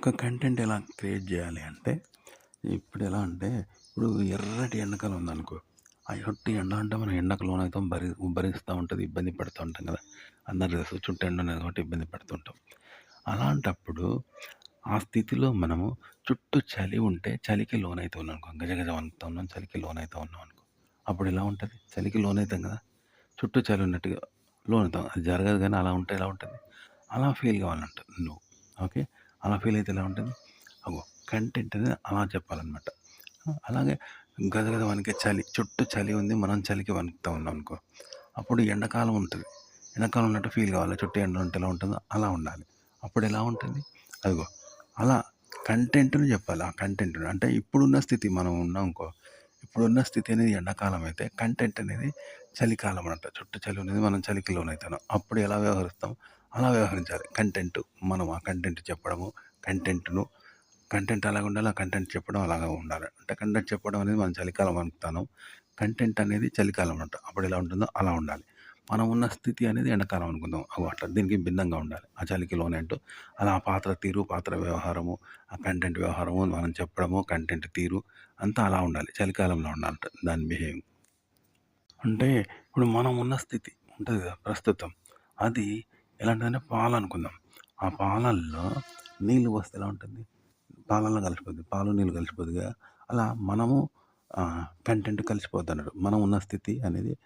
ఒక కంటెంట్ ఎలా క్రియేట్ చేయాలి అంటే, ఇప్పుడు ఎలా అంటే, ఇప్పుడు ఎర్రటి ఎండాకాలం ఉందనుకో, ఆ ఎర్రటి ఎండ అంటే మనం ఎండకు లోనవుతాం, ఉబ్బరిస్తా ఉంటది, ఇబ్బంది పడుతూ ఉంటాం కదా! అందరికి తెలుసు చుట్టూ ఎండ ఉన్నది కాబట్టి ఇబ్బంది పడుతుంటాం. అలాంటప్పుడు ఆ స్థితిలో మనము చుట్టూ చలి ఉంటే చలికి లోనైతూ ఉన్నాం అనుకో, గజగజ వణుకుతా ఉన్నాం, చలికి లోనైతా ఉన్నాం అనుకో, అప్పుడు ఎలా ఉంటది? చలికి లోనైతాం కదా! చుట్టూ చలి ఉన్నట్టుగా లోనవుతాం. అది జరగదు గానీ అలా ఉంటే ఎలా ఉంటది? అలా ఫీల్ కావాలంట నువ్వు. ఓకే. అలా ఫీల్ అయితే ఎలా ఉంటుంది? అగో కంటెంట్ అనేది అలా చెప్పాలనమాట. అలాగే గదగద వణికే చలి, చుట్టూ చలి ఉంది. మనం చలికి వణుకుతా ఉన్నాం అనుకో, అప్పుడు ఎండాకాలం ఉంటుంది. ఎండాకాలం ఉన్నట్టు ఫీల్ కావాలి. చుట్టూ ఎండ ఉంటే ఎలా ఉంటుందో అలా ఉండాలి. అప్పుడు ఎలా ఉంటుంది? అదిగో అలా కంటెంట్‌ని చెప్పాలి. ఆ కంటెంట్‌ని అంటే ఇప్పుడున్న స్థితి మనం ఉన్నాం అనుకో, ఇప్పుడున్న స్థితి అనేది ఎండాకాలం అయితే కంటెంట్ అనేది చలికాలం అంట. చుట్టూ చలి ఉన్నది. మనం చలికి లోనైతున్నాం. అప్పుడు ఎలా వ్యవహరిస్తాం? అలా వ్యవహరించాలి. మనం ఆ కంటెంట్ చెప్పడము, కంటెంట్‌ను కంటెంట్ అలాగ ఉండాలి. ఆ కంటెంట్ చెప్పడం అలాగా ఉండాలి. అంటే కంటెంట్ చెప్పడం అనేది మనం చలికాలం అనుకుతాను. కంటెంట్ అనేది చలికాలం అంట. అప్పుడు ఎలా ఉంటుందో అలా ఉండాలి. మనం ఉన్న స్థితి అనేది ఎండాకాలం అనుకుందాం. అగో అట్లా దీనికి భిన్నంగా ఉండాలి. ఆ చలికి లోనంటూ అలా ఆ పాత్ర తీరు, పాత్ర వ్యవహారము, ఆ కంటెంట్ వ్యవహారము, మనం చెప్పడము, కంటెంట్ తీరు అంతా అలా ఉండాలి. చలికాలంలో ఉండాలంట దాని బిహేవింగ్. అంటే ఇప్పుడు మనం ఉన్న స్థితి ఉంటది కదా! ప్రస్తుతం. అది ఎలాంటిదంటే పాలనుకుందాం. ఆ పాలల్లో నీళ్ళు పోస్తే ఎలా ఉంటుంది? పాలల్లో కలిసిపోద్ది. పాలు, నీళ్ళు కలిసిపోద్దిగా. అలా మనము కంటెంట్ కలిసిపోద్దన్నట్టు. మనం ఉన్న స్థితి అనేది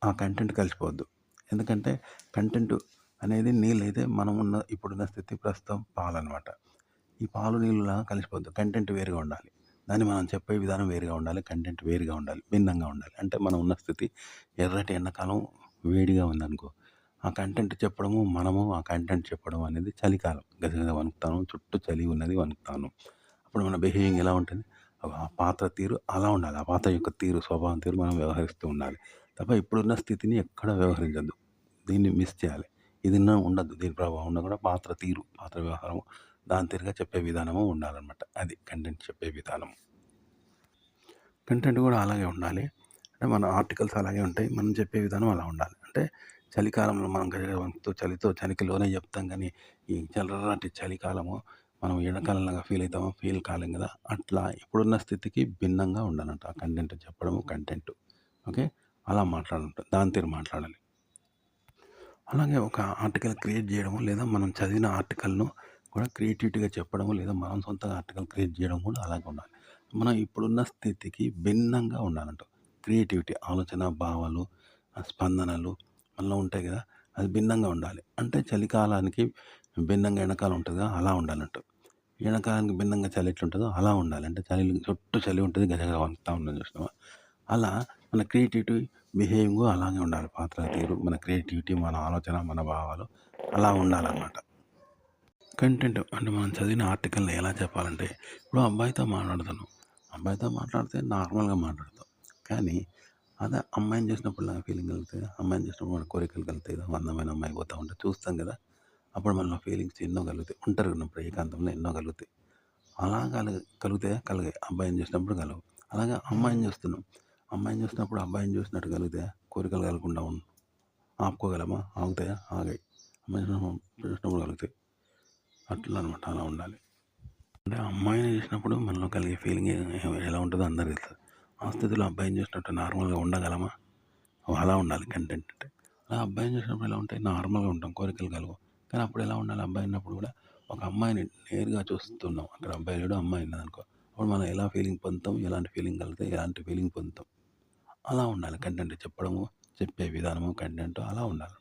ఆ కంటెంట్ కలిసిపోవద్దు. ఎందుకంటే కంటెంట్ అనేది నీళ్ళైతే మనం ఉన్న ఇప్పుడున్న స్థితి ప్రస్తుతం పాలనమాట. ఈ పాలు నీళ్ళులాగా కలిసిపోద్దు. కంటెంట్ వేరుగా ఉండాలి. దాన్ని మనం చెప్పే విధానం వేరుగా ఉండాలి. కంటెంట్ వేరుగా ఉండాలి. భిన్నంగా ఉండాలి. అంటే మనం ఉన్న స్థితి ఎర్రటి ఎండాకాలం వేడిగా ఉందనుకో, ఆ కంటెంట్ చెప్పడము, మనము ఆ కంటెంట్ చెప్పడం అనేది చలికాలం. గజగజ వణుకుతాను. చుట్టూ చలి ఉన్నది వణుకుతాను. అప్పుడు మన బిహేవింగ్ ఎలా ఉంటుంది? ఆ పాత్ర తీరు అలా ఉండాలి. ఆ పాత్ర యొక్క తీరు, స్వభావం తీరు మనం వ్యవహరిస్తూ ఉండాలి. తప్ప ఇప్పుడున్న స్థితిని ఎక్కడ వ్యవహరించొద్దు. దీన్ని మిస్ చేయాలి. ఇదిన్నా ఉండద్దు. దీని ప్రభావం ఉండకుండా పాత్ర తీరు, పాత్ర వ్యవహారం దాని తీరుగా చెప్పే విధానము ఉండాలనమాట. అది కంటెంట్ చెప్పే విధానం. కంటెంట్ కూడా అలాగే ఉండాలి. అంటే మన ఆర్టికల్స్ అలాగే ఉంటాయి. మనం చెప్పే విధానం అలా ఉండాలి. అంటే చలికాలంలో మనం గజగజ వణుకుతూ చలికి లోనే చెప్తాం కానీ, ఈ చల్లని చలికాలము మనం ఎండాకాలంలాగా ఫీల్ అవుతామో ఫీల్ కాలేం కదా! అట్లా ఇప్పుడున్న స్థితికి భిన్నంగా ఉండాలంట. ఆ కంటెంట్ చెప్పడము, కంటెంట్. ఓకే. అలా మాట్లాడాలంట. దాని తీరు మాట్లాడాలి. అలాగే ఒక ఆర్టికల్ క్రియేట్ చేయడము, లేదా మనం చదివిన ఆర్టికల్‌ను కూడా క్రియేటివిటీగా చెప్పడము, లేదా మనం సొంతంగా ఆర్టికల్ క్రియేట్ చేయడం కూడా అలాగే ఉండాలి. మనం ఇప్పుడున్న స్థితికి భిన్నంగా ఉండాలంట. క్రియేటివిటీ, ఆలోచన, భావాలు, స్పందనలు మనలో ఉంటాయి కదా! అది భిన్నంగా ఉండాలి. అంటే చలికాలానికి భిన్నంగా ఎండాకాలం ఉంటదిగా అలా ఉండాలంట. ఎండాకాలానికి భిన్నంగా చలి ఎట్లుంటదో అలా ఉండాలి. అంటే చుట్టూ చలి ఉంటది. గజగజ వణుకుతా ఉన్నాం చూసినావా? అలా మన క్రియేటివిటీ బిహేవింగు అలాగే ఉండాలి. పాత్ర తీరు, మన క్రియేటివిటీ, మన ఆలోచన, మన భావాలు అలా ఉండాలనమాట. కంటెంట్ అంటే మనం చదివిన ఆర్టికల్‌ని ఎలా చెప్పాలంటే, ఇప్పుడు అబ్బాయితో మాట్లాడుతున్నాం. అబ్బాయితో మాట్లాడితే నార్మల్‌గా మాట్లాడతాం. కానీ అదే అమ్మాయిని చూసినప్పుడు నాకు ఫీలింగ్ కలుగుతది. అమ్మాయిని చూసినప్పుడు మన కోరికలు కలుగుతాయి కదా! అందమైన అమ్మాయి పోతా ఉంటే చూస్తాం కదా! అప్పుడు మనలో ఫీలింగ్స్ ఎన్నో కలుగుతాయి. ఒంటరిగా ఉన్నప్పుడు ఏకాంతంలో ఎన్నో కలుగుతాయి. అలా కలుగుతాయా? కలగాయి. అబ్బాయిని చూసినప్పుడు కలగవు. అలాగే అమ్మాయిని చూస్తున్నాం. అమ్మాయిని చూసినప్పుడు అబ్బాయిని చూసినట్టు కలుగుతాయా? కోరికలు కలగకుండా ఆపుకోగలమా? ఆగుతాయా? ఆగాయి. అమ్మాయిని చూసినప్పుడు కలుగుతాయి. అట్లా అనమాట. అలా ఉండాలి. అంటే అమ్మాయిని చూసినప్పుడు మనలో కలిగే ఫీలింగ్ ఎలా ఉంటుందో అందరికి తెలుస్తది. ఆ స్థితిలో అబ్బాయిని చూసినట్టు నార్మల్‌గా ఉండగలమా? అలా ఉండాలి కంటెంట్ అంటే. అలా అబ్బాయిని చూసినప్పుడు ఎలా ఉంటాయి? నార్మల్‌గా ఉంటాం. కోరికలు కలగవు. కానీ అప్పుడు ఎలా ఉండాలి? అబ్బాయి ఉన్నప్పుడు కూడా ఒక అమ్మాయిని నేరుగా చూస్తున్నాం. అక్కడ అబ్బాయి లేడు, అమ్మాయి ఉన్నదనుకో. అప్పుడు మనం ఎలా ఫీలింగ్ పొందుతాం? ఎలాంటి ఫీలింగ్ కలుగుతాయి? ఎలాంటి ఫీలింగ్ పొందుతాం? అలా ఉండాలి కంటెంట్ చెప్పడము, చెప్పే విధానము, కంటెంట్ అలా ఉండాలి.